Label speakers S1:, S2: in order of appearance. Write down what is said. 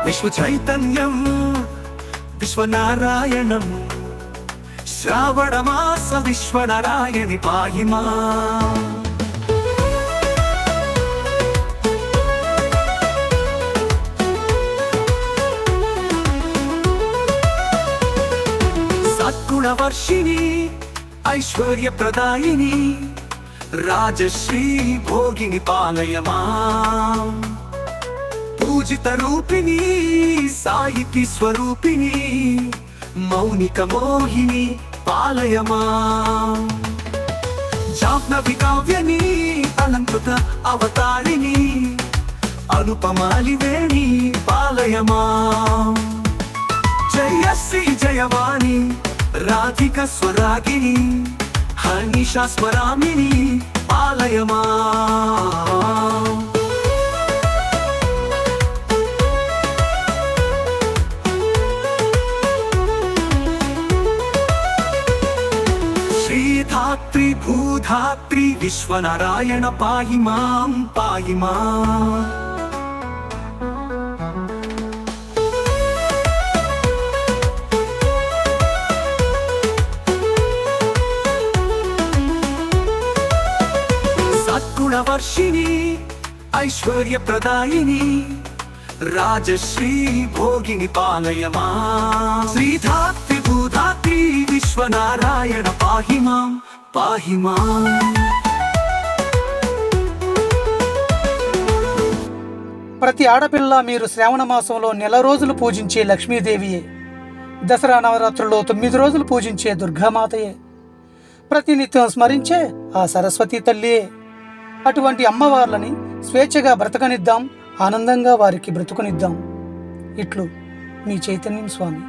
S1: విశ్వ చైతన్యం విశ్వనారాయణం శ్రావణ మాస విశ్వనారాయణి పాహి మాం. సద్గుణవర్షిణి ఐశ్వర్యప్రదాయిని రాజశ్రీ భోగిని పాలయ మాం. పూజిత రూపిణి సాహితీ స్వరూపిణి మౌనిక మోహిని పాలయ మాం. జాహ్నవి కావ్యని అలంకృత అవతారిణి అనుపమాలివేణి పాలయ మాం. జయశ్రీ జయవాణి రాధిక స్వరాగిని హనిషా స్మరామిని పాలయ మాం. శ్రీధాత్రి భూధాత్రి విశ్వనారాయణ పాహి మాం పాహి మాం. సద్గుణవర్షిణి ఐశ్వర్యప్రదాయిని రాజశ్రీ భోగిని పాలయ మాం. శ్రీధాత్రి భూధాత్రి విశ్వనారాయణ పాహి మాం పాహి మాం.
S2: ప్రతి ఆడపిల్ల మీరు శ్రావణ మాసంలో నెల రోజులు పూజించే లక్ష్మీదేవియే. దసరా నవరాత్రుల్లో 9 రోజులు పూజించే దుర్గామాతయే. ప్రతినిత్యం స్మరించే ఆ సరస్వతీ తల్లియే. అటువంటి అమ్మవార్లని స్వేచ్ఛగా బ్రతకనిద్దాం, ఆనందంగా వారికి బ్రతుకునిద్దాం. ఇట్లు మీ చైతన్యం స్వామి.